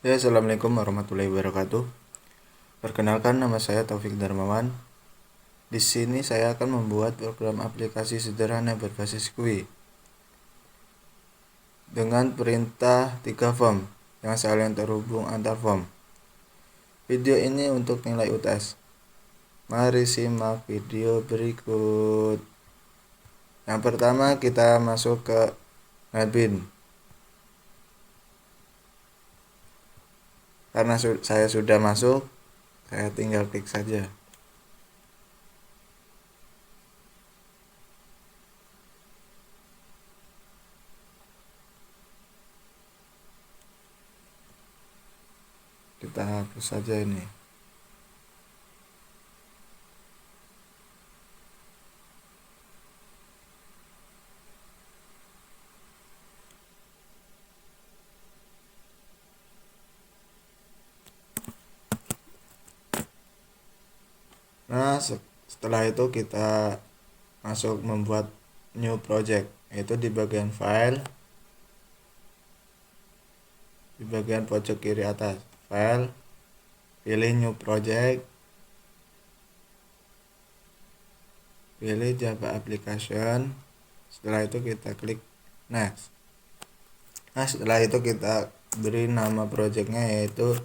Ya, Assalamualaikum warahmatullahi wabarakatuh. Perkenalkan, nama saya Taufik Darmawan. Di sini saya akan membuat program aplikasi sederhana berbasis GUI dengan perintah 3 form yang saling terhubung antar form. Video ini untuk nilai UTS. Mari simak video berikut. Yang pertama, kita masuk ke NetBeans. Karena saya sudah masuk, saya tinggal klik saja. Kita hapus saja ini. Nah, setelah itu kita masuk membuat new project, yaitu di bagian file, di bagian pojok kiri atas file, pilih new project, pilih Java application. Setelah itu kita klik next. Nah, setelah itu kita beri nama projectnya yaitu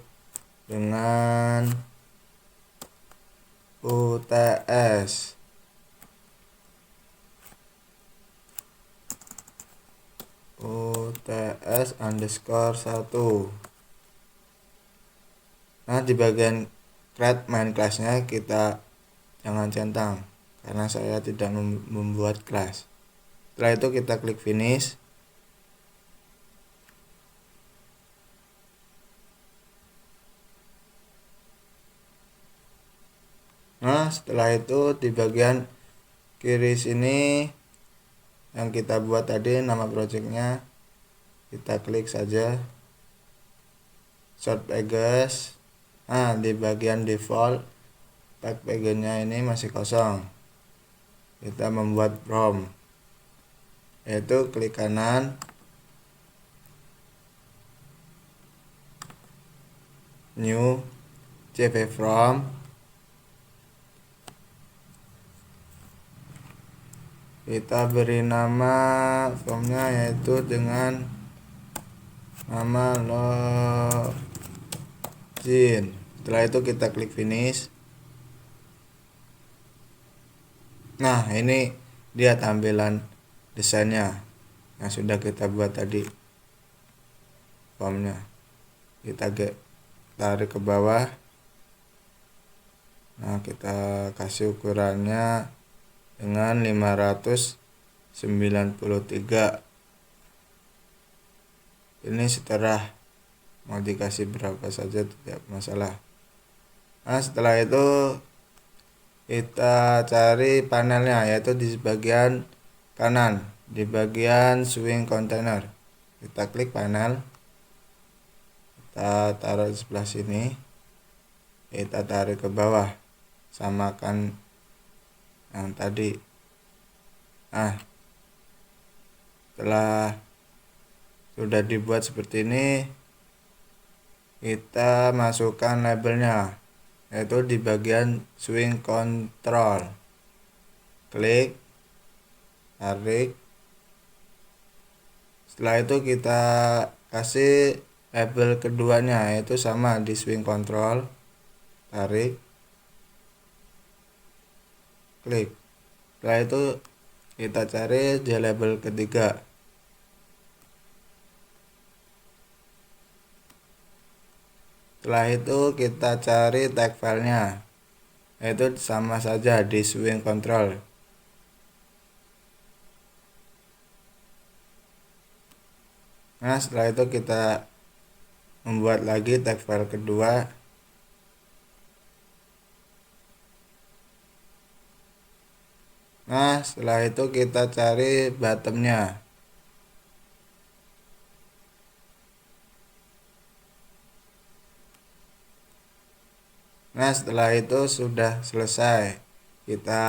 dengan UTS underscore 1. Nah, di bagian create main classnya kita jangan centang karena saya tidak membuat kelas. Setelah itu kita klik finish. Nah, setelah itu di bagian kiri sini yang kita buat tadi nama projectnya, kita klik saja short pages. Nah, di bagian default tag pages-nya ini masih kosong. Kita membuat from, yaitu klik kanan, new, cv from, kita beri nama formnya yaitu dengan nama login. Setelah itu kita klik finish. Nah, ini dia tampilan desainnya yang sudah kita buat tadi, formnya. Kita tarik ke bawah. Nah, kita kasih ukurannya dengan 593. Ini setelah mau dikasih berapa saja tidak masalah. Nah, setelah itu kita cari panelnya, yaitu di bagian kanan, di bagian swing container. Kita klik panel, kita taruh di sebelah sini, kita tarik ke bawah, samakan yang tadi. Nah, setelah sudah dibuat seperti ini, kita masukkan labelnya, yaitu di bagian swing control. Klik, tarik. Setelah itu kita kasih label keduanya, yaitu sama di swing control. Tarik, klik. Setelah itu kita cari di label ketiga. Setelah itu kita cari tag filenya, yaitu sama saja di swing control. Nah, setelah itu kita membuat lagi tag file kedua. Nah, setelah itu kita cari bottomnya. Nah, setelah itu sudah selesai. Kita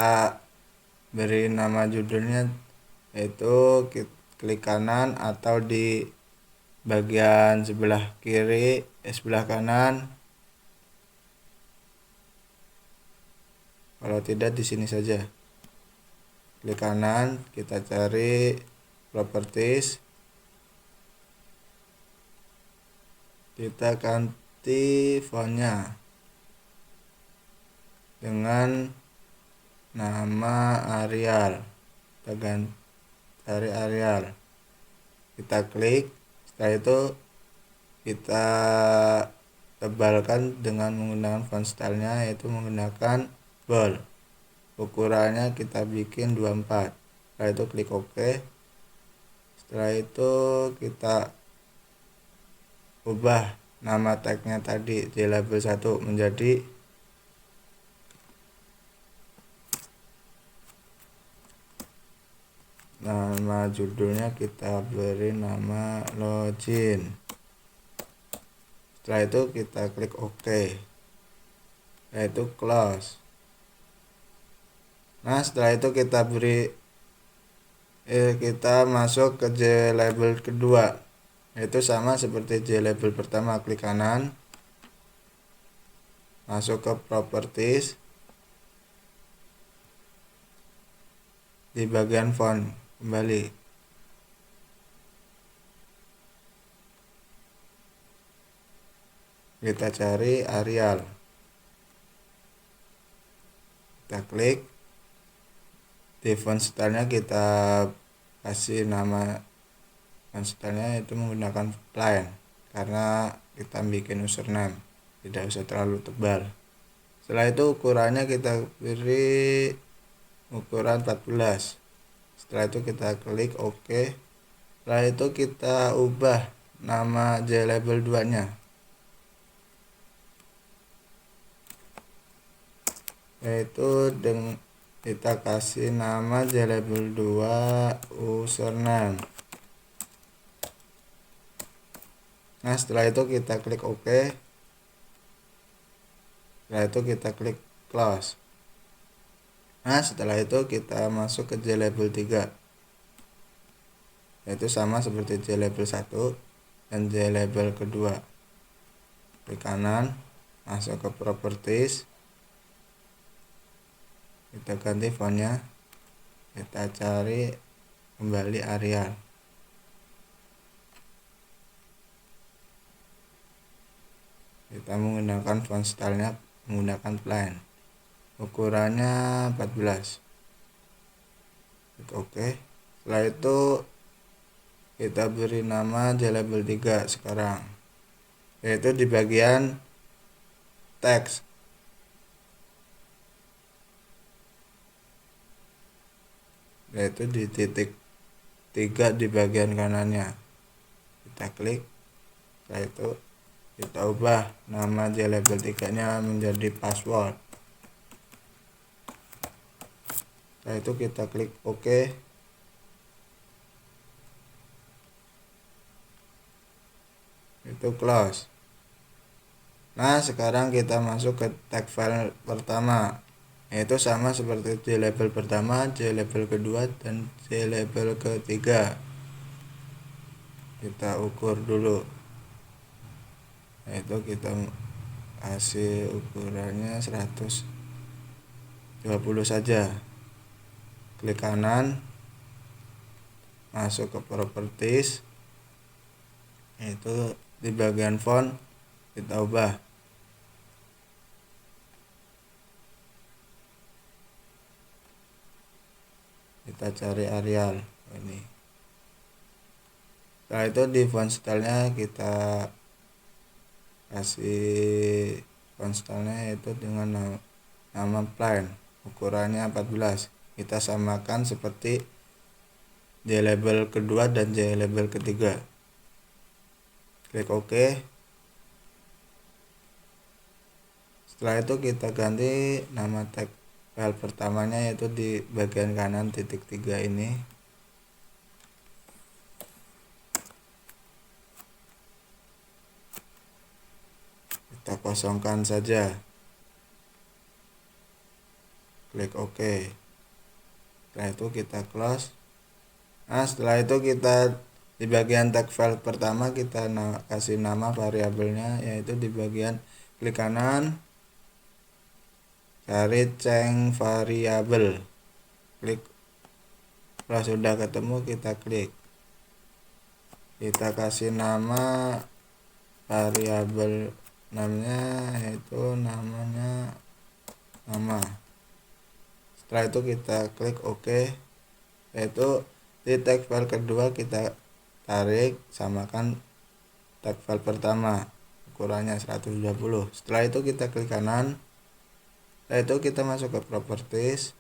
beri nama judulnya, yaitu klik kanan atau di bagian sebelah kiri, sebelah kanan. Kalau tidak di sini saja. Klik kanan, kita cari properties. Kita ganti fontnya dengan nama Arial. Kita cari Arial. Kita klik. Setelah itu kita tebalkan dengan menggunakan font stylenya, yaitu menggunakan bold. Ukurannya kita bikin 24. Setelah itu klik OK. Setelah itu kita ubah nama tagnya tadi JLabel 1 menjadi nama judulnya, kita beri nama login. Setelah itu kita klik OK. Setelah itu close. Nah, setelah itu kita masuk ke JLabel kedua. Itu sama seperti JLabel pertama, klik kanan, masuk ke properties, di bagian font kembali. Kita cari Arial. Kita klik. Di font stylenya kita kasih nama font stylenya itu menggunakan plain, karena kita bikin username, tidak usah terlalu tebal. Setelah itu ukurannya kita beri ukuran 14. Setelah itu kita klik OK. Setelah itu kita ubah nama JLabel 2 nya, yaitu kita kasih nama JLabel 2 username. Nah, setelah itu kita klik OK. Setelah itu kita klik close. Nah, setelah itu kita masuk ke JLabel 3, yaitu sama seperti JLabel 1 dan JLabel kedua. Klik kanan, masuk ke properties, kita ganti fontnya, kita cari kembali Arial. Kita menggunakan font stylenya menggunakan plain, ukurannya 14. Klik OK. Setelah itu kita beri nama JLabel 3 sekarang, yaitu di bagian teks. Yaitu di titik 3 di bagian kanannya. Kita klik. Setelah itu kita ubah nama JLabel 3 nya menjadi password. Setelah itu kita klik OK. Itu close. Nah, sekarang kita masuk ke tag file pertama, yaitu sama seperti JLabel pertama, JLabel kedua, dan JLabel ketiga. Kita ukur dulu, yaitu kita kasih ukurannya 120 saja. Klik kanan, masuk ke properties, yaitu di bagian font kita ubah. Kita cari Arial ini. Setelah itu di font stylenya kita kasih font stylenya itu dengan nama plain, ukurannya 14. Kita samakan seperti JLabel kedua dan JLabel ketiga. Klik OK. Setelah itu kita ganti nama tag file pertamanya, yaitu di bagian kanan titik 3 ini. Kita kosongkan saja. Klik OK. Setelah itu kita close. Nah, setelah itu kita Di bagian tag file pertama kita kasih nama variabelnya, yaitu di bagian klik kanan cari change variable, klik. Kalau sudah ketemu kita klik, kita kasih nama variabel namanya, yaitu namanya nama. Setelah itu kita klik OK, yaitu di tag file kedua kita tarik samakan tag file pertama, ukurannya 120. Setelah itu kita klik kanan, setelah itu kita masuk ke properties,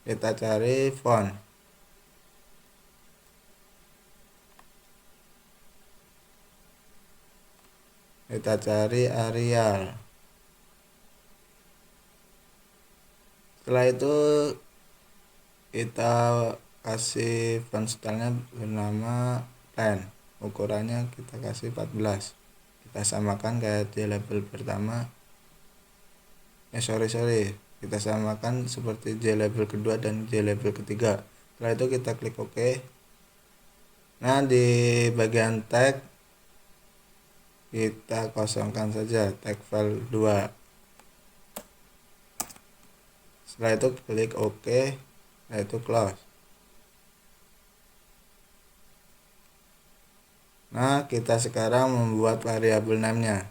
kita cari font, kita cari Arial. Setelah itu kita kasih font stylenya bernama Pen, ukurannya kita kasih 14. Kita samakan kayak di label pertama, kita samakan seperti J label kedua dan J label ketiga. Setelah itu kita klik OK. Nah, di bagian tag kita kosongkan saja tag file 2. Setelah itu klik OK, setelah itu close. Nah, kita sekarang membuat variabel name-nya,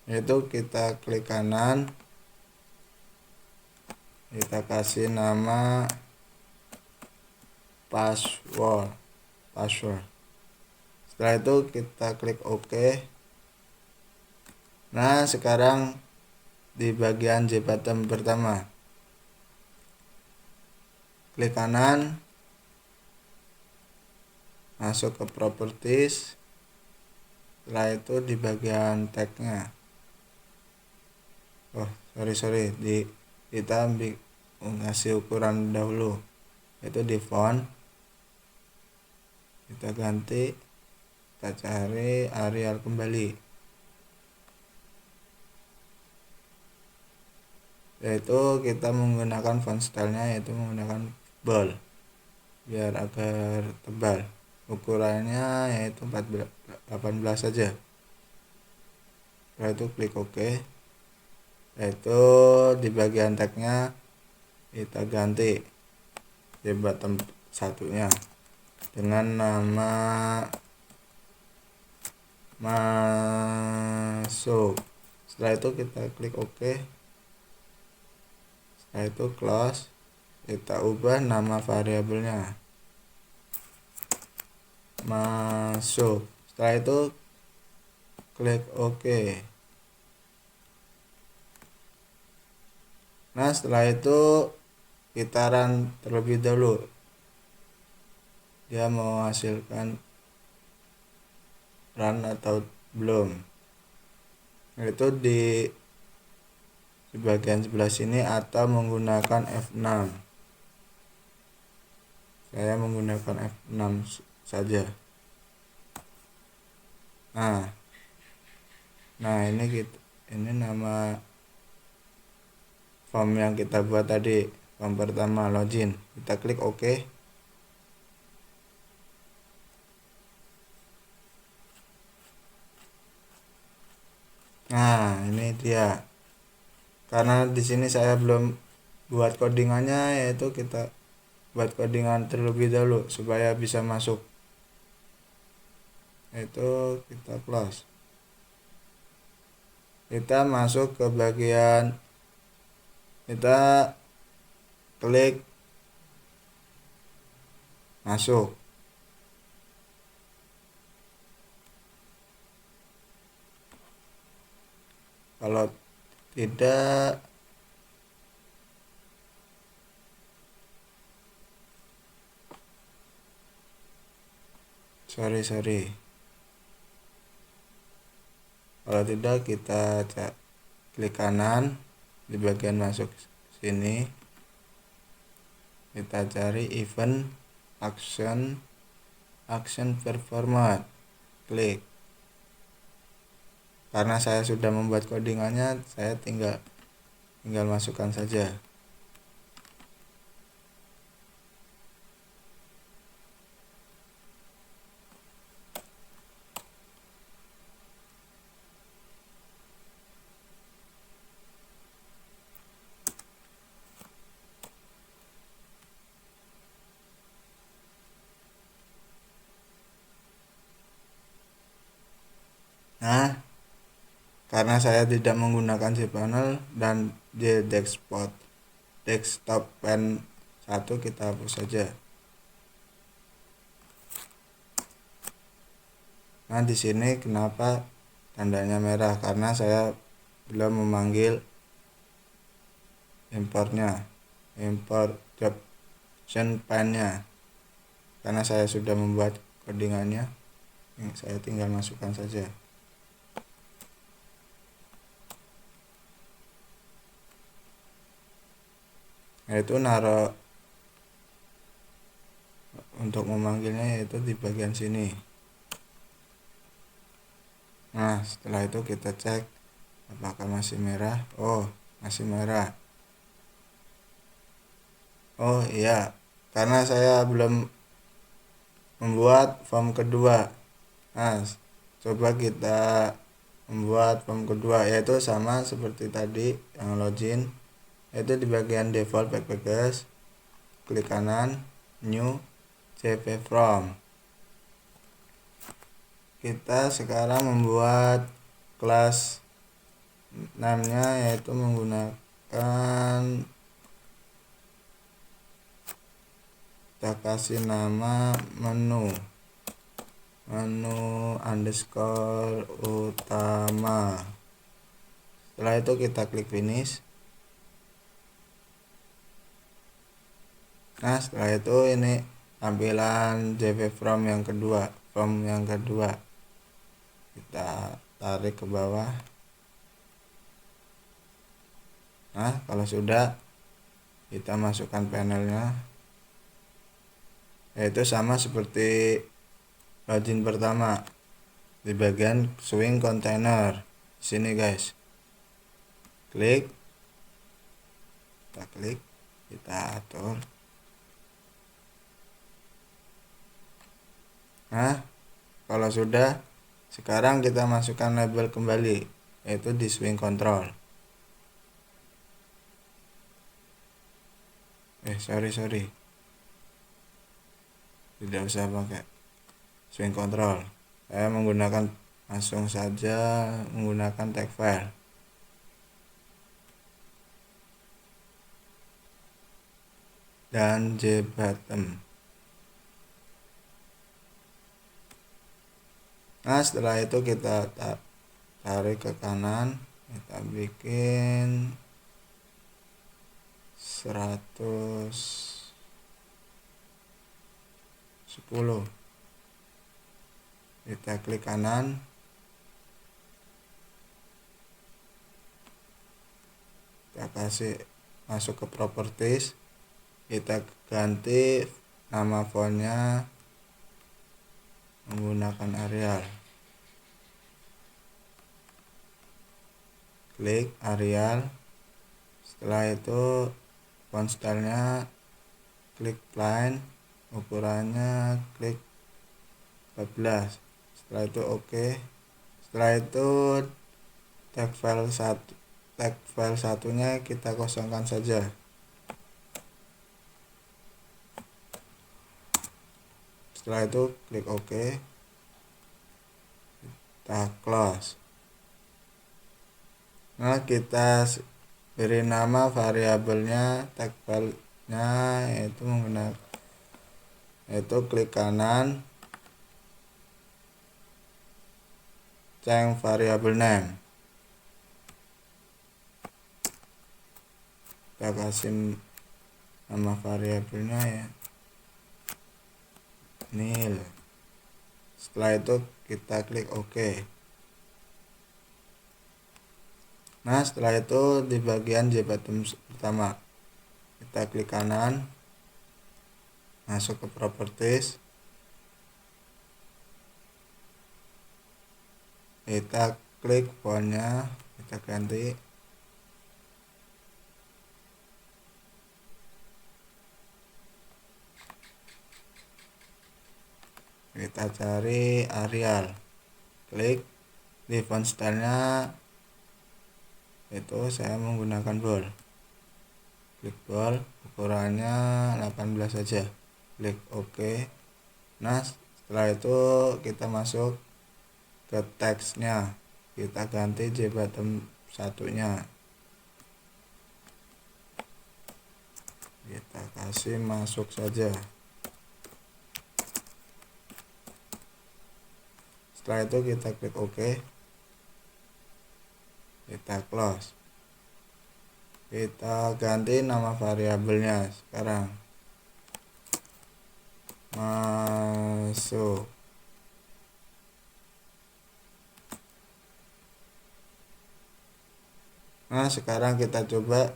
yaitu kita klik kanan, kita kasih nama password. Setelah itu kita klik OK. Nah, sekarang di bagian JBottom pertama, klik kanan, masuk ke properties. Setelah itu di bagian tagnya, kita ngasih ukuran dahulu, yaitu di font, kita ganti, kita cari Arial kembali, yaitu kita menggunakan font stylenya, yaitu menggunakan bold biar agar tebal. Ukurannya yaitu 18 saja. Setelah itu klik OK. Yaitu di bagian tagnya kita ganti di bottom satunya dengan nama masuk. Setelah itu kita klik OK. Setelah itu close. Kita ubah nama variabelnya masuk. Setelah itu klik OK. Nah, setelah itu kita run terlebih dahulu, dia mau hasilkan run atau belum. Itu di bagian sebelah sini atau menggunakan F6. Saya menggunakan F6 saja. Nah, ini nama form yang kita buat tadi, form pertama login. Kita klik OK. Nah, ini dia. Karena di sini saya belum buat codingannya, yaitu kita buat codingan terlebih dahulu supaya bisa masuk. Itu kita close. Kita masuk ke bagian, kita klik masuk. Kalau tidak, sorry. Kalau tidak, kita klik kanan di bagian masuk sini, kita cari event action performed, klik. Karena saya sudah membuat codingannya, saya tinggal masukkan saja. Nah, karena saya tidak menggunakan cPanel dan di desktop pen 1 kita hapus saja. Nah, di sini kenapa tandanya merah? Karena saya belum memanggil import caption pen-nya. Karena saya sudah membuat codingannya, saya tinggal masukkan saja. Yaitu naruh untuk memanggilnya yaitu di bagian sini. Nah, setelah itu kita cek apakah masih merah. Oh, masih merah. Oh iya, karena saya belum membuat form kedua. Nah, coba kita membuat form kedua, yaitu sama seperti tadi yang login, yaitu di bagian default packages, klik kanan, new, cp from. Kita sekarang membuat kelas namanya yaitu menggunakan, kita kasih nama menu underscore utama. Setelah itu kita klik finish. Nah, setelah itu ini tampilan jp from yang kedua, kita tarik ke bawah. Nah, kalau sudah, kita masukkan panelnya, yaitu sama seperti login pertama di bagian swing container sini guys. Kita klik, kita atur. Nah, kalau sudah, sekarang kita masukkan label kembali, yaitu di swing control. Sorry, tidak usah pakai swing control. Saya langsung saja menggunakan tag file. Dan jbottom. Nah, setelah itu kita tarik ke kanan, kita bikin 110. Kita klik kanan, kita kasih masuk ke properties, kita ganti nama fontnya menggunakan Arial. Klik Arial. Setelah itu font stylenya klik plain, ukurannya klik 14. Setelah itu oke. Setelah itu tag file satunya kita kosongkan saja. Setelah itu klik OK, kita close. Nah, kita beri nama variabelnya, tag filenya yaitu klik kanan, change variable name. Kita kasih nama variabelnya ya nil. Setelah itu kita klik OK. Nah, setelah itu di bagian jbottom pertama kita klik kanan, masuk ke properties, kita klik fontnya, kita ganti. Kita cari Arial, klik di font stylenya, itu saya menggunakan bold. Klik bold, ukurannya 18 saja, klik OK. Nah, setelah itu kita masuk ke teksnya, kita ganti jbottom satunya, kita kasih masuk saja. Setelah itu kita klik OK, kita close. Kita ganti nama variabelnya sekarang, masuk. Nah, sekarang kita coba,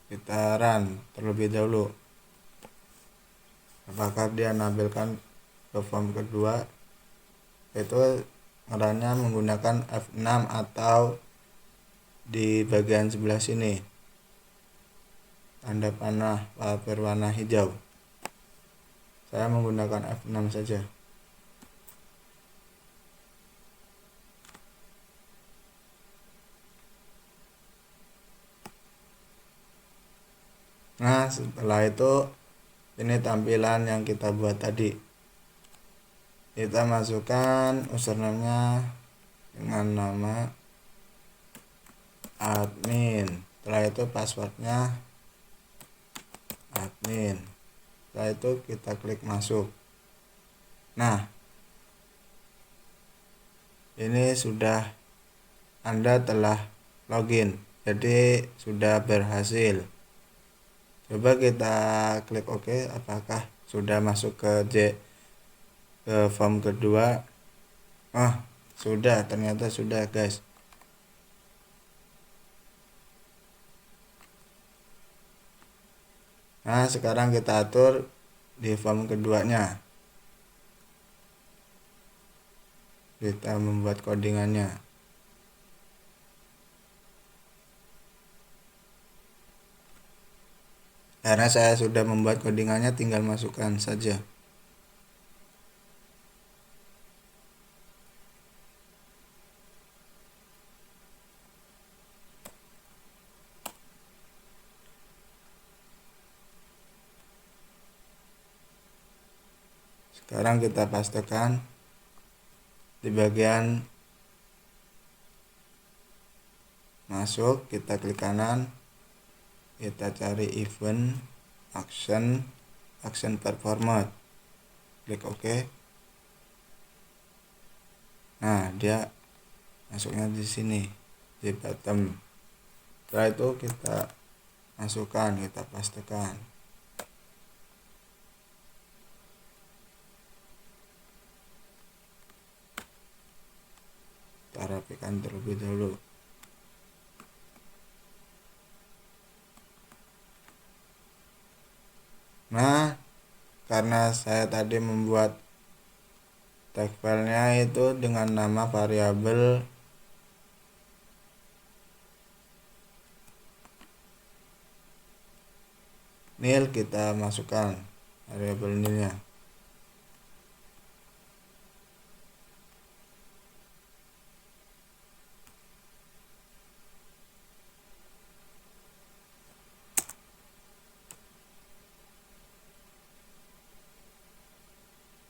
kita run terlebih dahulu, apakah dia menampilkan ke form kedua. Itu runnya menggunakan F6 atau di bagian sebelah sini tanda panah berwarna hijau. Saya menggunakan F6 saja. Nah, setelah itu ini tampilan yang kita buat tadi. Kita masukkan username-nya dengan nama admin. Setelah itu passwordnya admin. Setelah itu kita klik masuk. Nah, ini sudah Anda telah login, jadi sudah berhasil. Coba kita klik OK, apakah sudah masuk ke form kedua. Sudah, ternyata sudah guys. Nah, sekarang kita atur di form keduanya, kita membuat codingannya. Karena saya sudah membuat codingannya, tinggal masukkan saja. Sekarang kita pastekan di bagian masuk, kita klik kanan, kita cari event action performer, klik OK. Nah, dia masuknya di sini di bottom. Setelah itu kita masukkan, kita pastekan. Kita rapikan terlebih dahulu. Nah, karena saya tadi membuat tag filenya itu dengan nama variabel nil, kita masukkan variabel nilnya.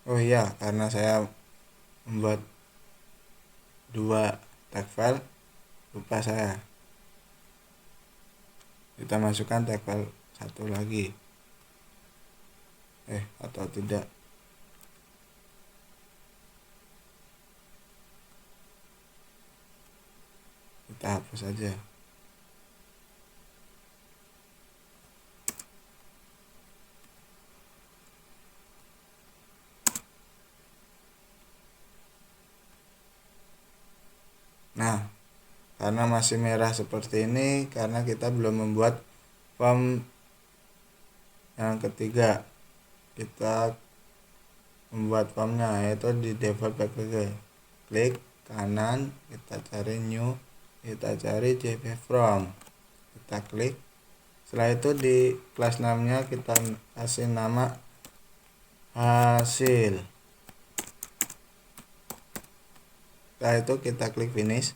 Oh iya, karena saya membuat 2 tag file, lupa saya. Kita masukkan tag file satu lagi. Atau tidak. Kita hapus saja. Nah, karena masih merah seperti ini, karena kita belum membuat form yang ketiga. Kita membuat formnya, yaitu di default package. Klik kanan, kita cari new, kita cari jp from, kita klik. Setelah itu di kelas namanya kita kasih nama hasil. Setelah itu kita klik finish.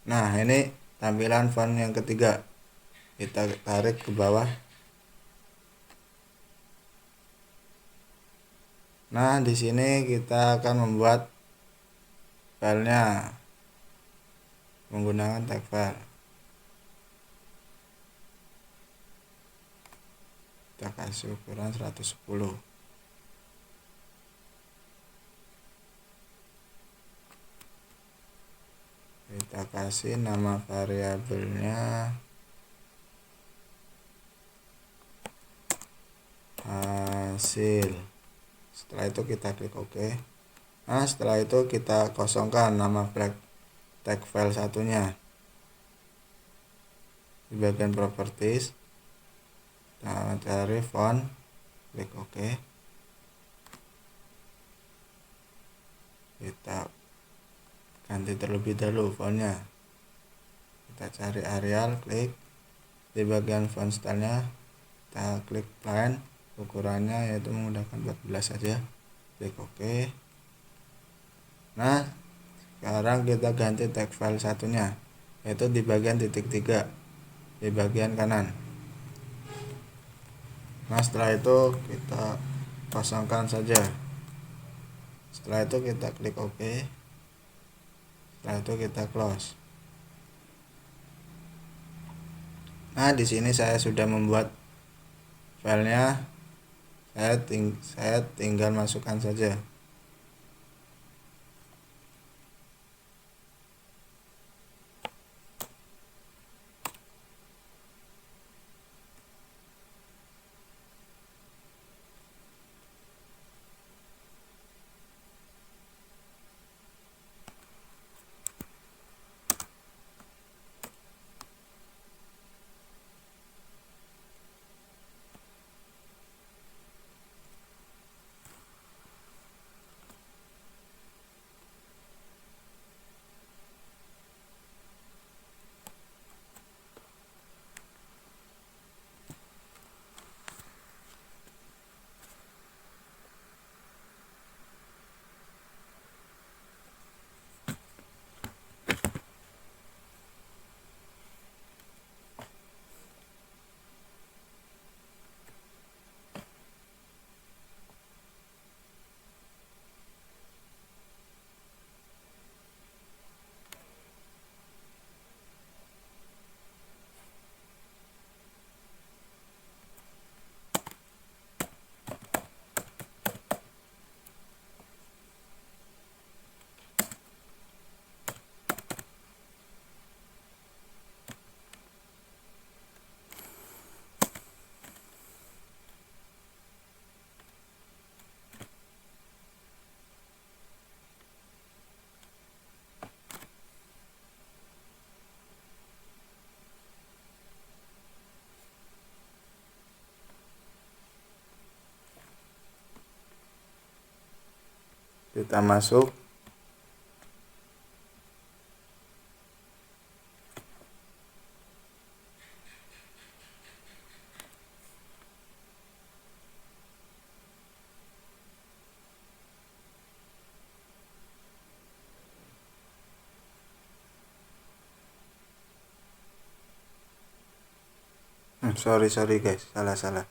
Nah, ini tampilan font yang ketiga. Kita tarik ke bawah. Nah, di sini kita akan membuat filenya menggunakan tag file. Kita kasih ukuran 110. Kita kasih nama variabelnya hasil. Setelah itu kita klik OK. Nah, setelah itu kita kosongkan nama tag file satunya. Di bagian properties, kita cari font, klik OK. Kita ganti terlebih dahulu fontnya. Kita cari Arial, klik. Di bagian font stylenya kita klik plain, ukurannya yaitu menggunakan 14 saja, klik OK. Nah, sekarang kita ganti tag file satunya, yaitu di bagian titik 3 di bagian kanan. Nah, setelah itu kita kosongkan saja. Setelah itu kita klik OK. Setelah itu kita close. Nah, di sini saya sudah membuat filenya. Saya tinggal masukkan saja. Kita masuk. Sorry guys, salah.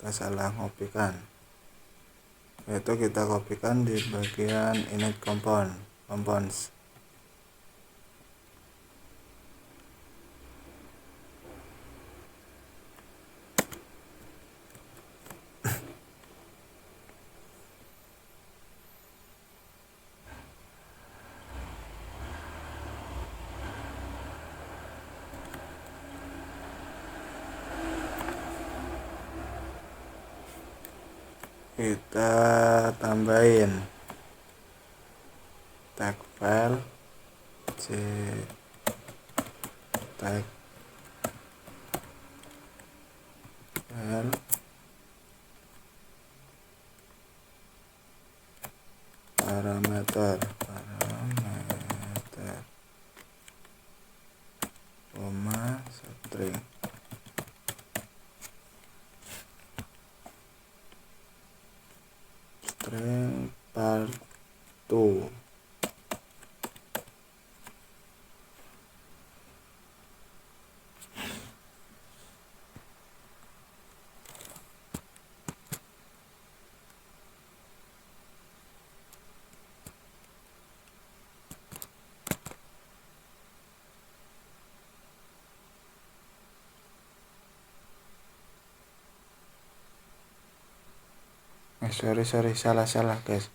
Kita salah ngopikan. Yaitu kita kopikan di bagian init components. Kita tambahin tag file tag file parameter koma string. Part 2. sorry salah guys.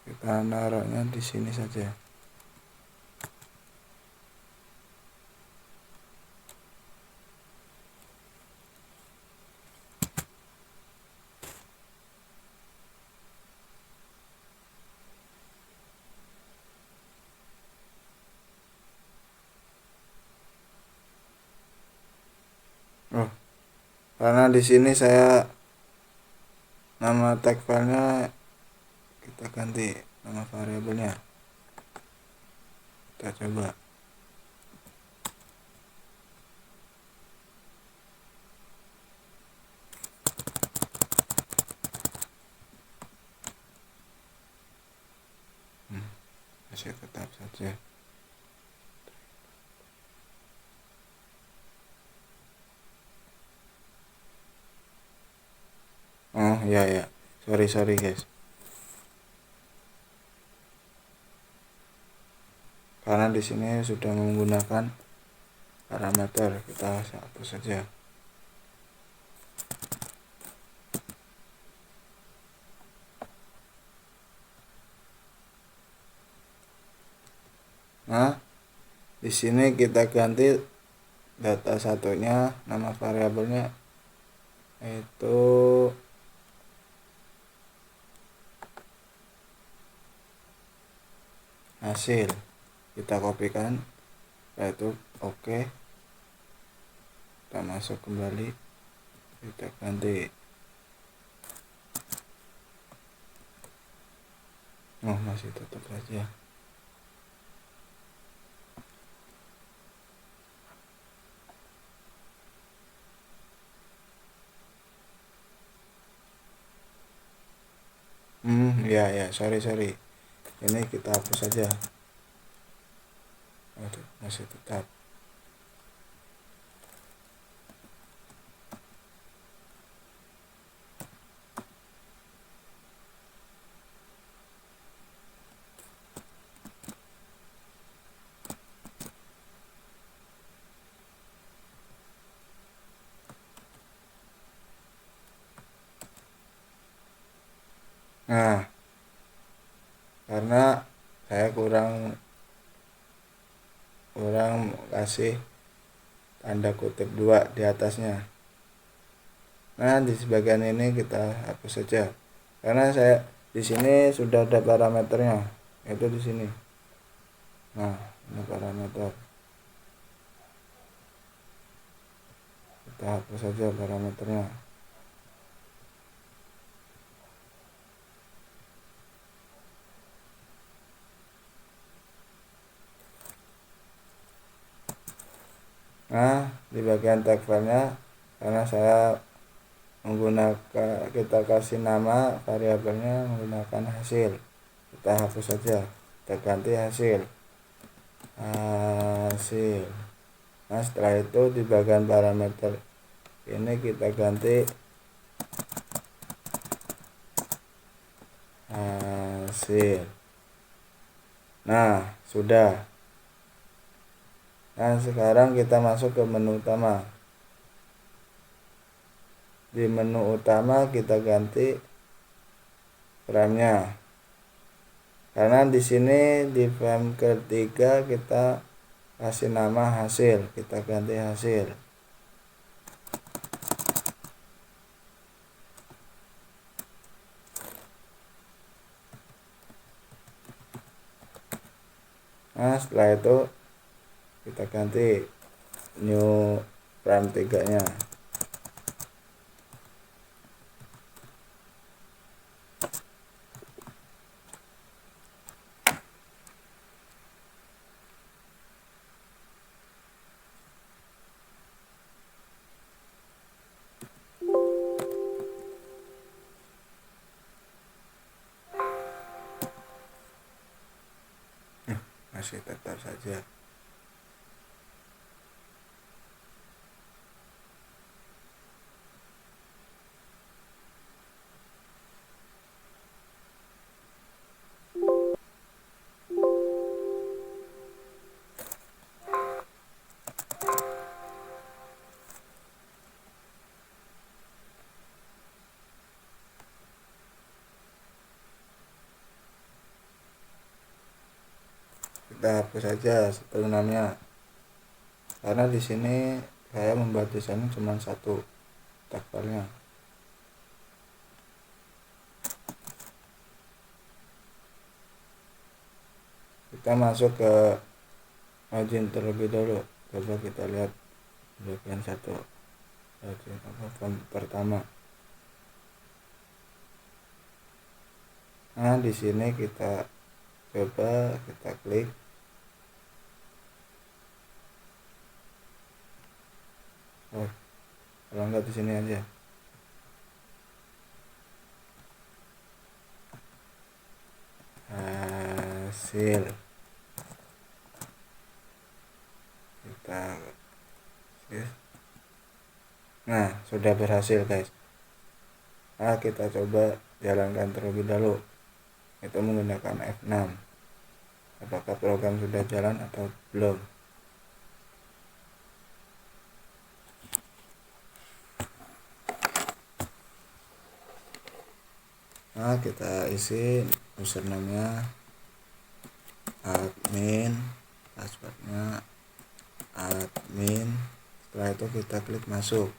Kita naruhnya di sini saja. Oh, karena di sini saya nama tag filenya kita ganti nama variabelnya. Kita coba. Masih tetap saja. Oh ya, sorry guys. Karena di sini sudah menggunakan parameter, kita hapus saja. Nah, di sini kita ganti data satunya, nama variabelnya itu hasil. Kita kopikan, yaitu oke. Kita masuk kembali, kita ganti. Oh, masih tetap saja. Ya, sorry. Ini kita hapus saja. Aduh, masih tetap. Nah, karena saya kurang kasih tanda kutip 2 di atasnya. Nah, di sebagian ini kita hapus saja. Karena saya di sini sudah ada parameternya, yaitu di sini. Nah, ini parameter. Kita hapus saja parameternya. Nah, di bagian tag filenya, karena saya menggunakan, kita kasih nama variabelnya menggunakan hasil, kita hapus saja, kita ganti hasil. Nah, setelah itu di bagian parameter ini kita ganti hasil. Nah, sudah. Nah, sekarang kita masuk ke menu utama. Di menu utama kita ganti frame-nya. Karena di sini di frame ketiga kita kasih nama hasil, kita ganti hasil. Nah, setelah itu kita ganti new frame 3-nya. Masih tetap saja. kita hapus saja terminalnya, karena di sini saya membuat desainnya cuma satu takbalnya. Kita masuk ke margin terlebih dahulu. Coba kita lihat bagian satu, bagian form pertama. Nah, di sini kita coba kita klik. Oh, kalau enggak di sini aja. Hasil kita, nah sudah berhasil guys. Nah, kita coba jalankan terlebih dahulu, itu menggunakan F6. Apakah program sudah jalan atau belum? Nah, kita isi username-nya admin, passwordnya admin. Setelah itu kita klik masuk.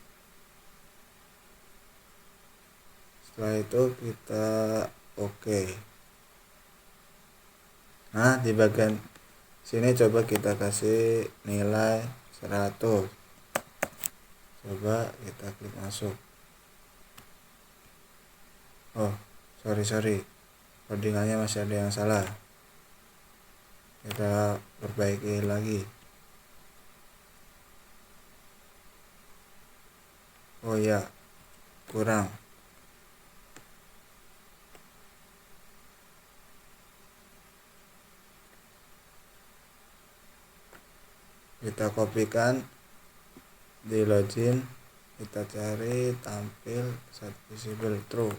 Setelah itu kita oke. Nah, di bagian sini coba kita kasih nilai 100. Coba kita klik masuk. Oh, sorry, codingannya masih ada yang salah. Kita perbaiki lagi. Oh ya, kurang. Kita kopikan, di login, kita cari tampil set visible true.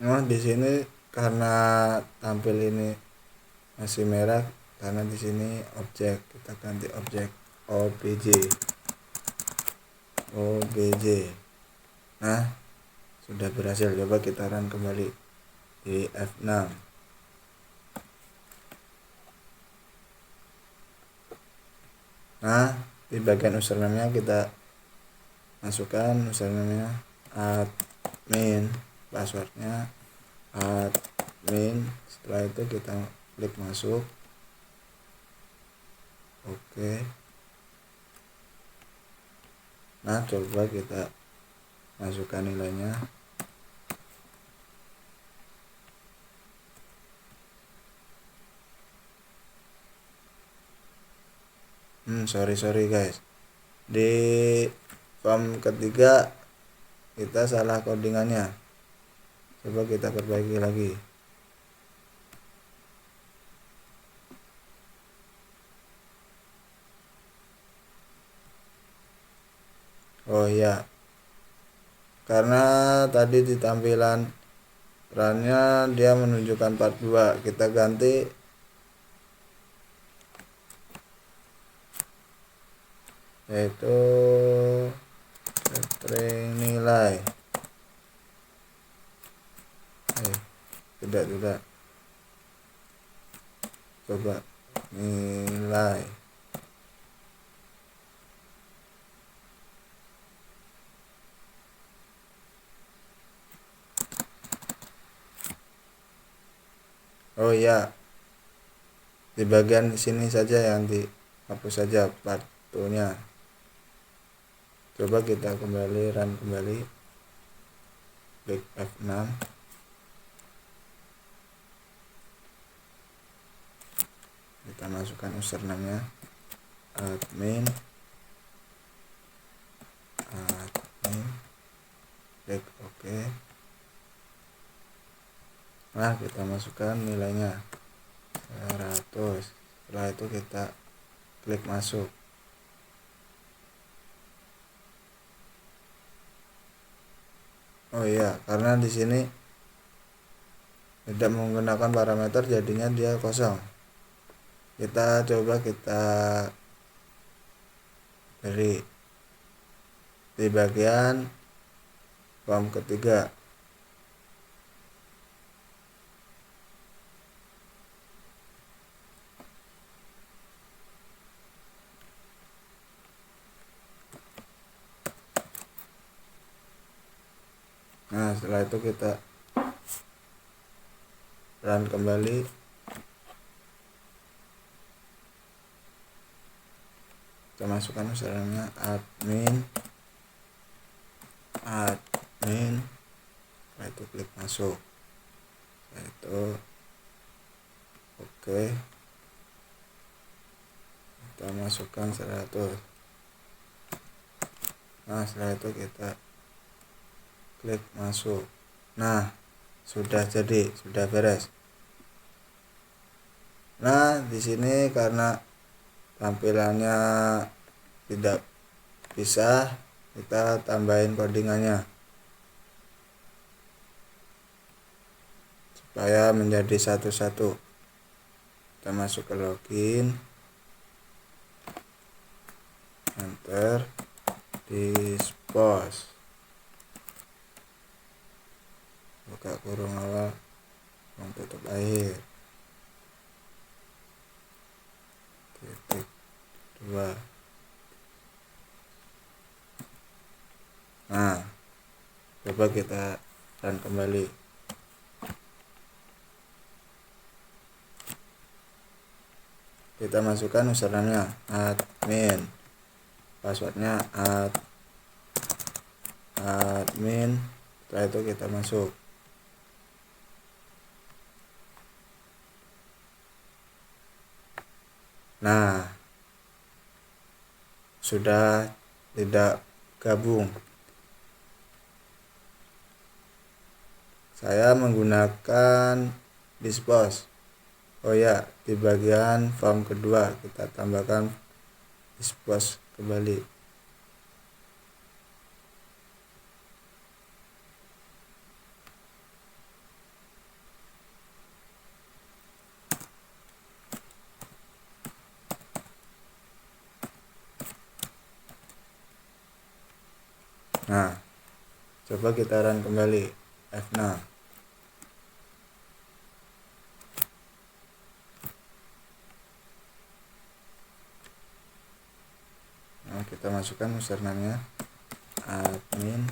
Nah, di sini karena tampil ini masih merah, karena di sini objek, kita ganti objek obj. Nah, sudah berhasil. Coba kita run kembali di F6. Nah, di bagian username-nya kita masukkan username-nya admin, passwordnya admin. Setelah itu kita klik masuk. Oke. Nah, coba kita masukkan nilainya. Sorry guys, di form ketiga kita salah codingannya. Coba kita perbaiki lagi. Oh iya, karena tadi di tampilan runnya dia menunjukkan part 2, kita ganti yaitu string nilai. Tidak, coba nilai. Oh iya, di bagian sini saja yang dihapus saja part 2-nya. Coba kita kembali run kembali, klik F6. Kita masukkan username-nya admin, klik OK. Nah, kita masukkan nilainya 100. Setelah itu kita klik masuk. Oh iya, karena di sini tidak menggunakan parameter, jadinya dia kosong. Kita coba kita beri di bagian form ketiga. Nah, setelah itu kita run kembali. Kita masukkan username admin. Setelah itu klik masuk. Setelah itu oke. Kita masukkan 100. Nah, setelah itu kita klik masuk. Nah, sudah jadi, sudah beres. Nah, di sini karena tampilannya tidak bisa, kita tambahin codingannya supaya menjadi satu-satu. Kita masuk ke login, enter dispose, buka kurung awal, kurung tutup akhir, titik 2. Nah, coba kita run kembali. Kita masukkan username-nya admin, passwordnya admin. Setelah itu kita masuk. Nah, sudah tidak gabung. Saya menggunakan dispose. Oh ya, di bagian form kedua kita tambahkan dispose kembali. Nah, coba kita run kembali F6. Nah, kita masukkan username-nya admin,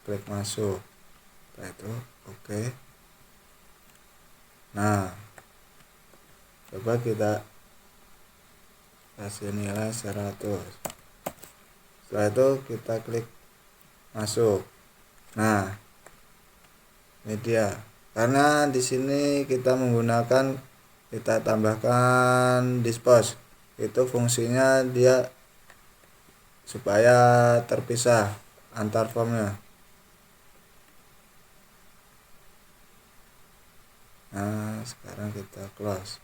klik masuk. Setelah itu oke. Nah, coba kita kasih nilai 100. Setelah itu kita klik masuk. Nah, ini dia. Karena di sini kita tambahkan dispose. Itu fungsinya dia supaya terpisah antar formnya. Nah, sekarang kita close.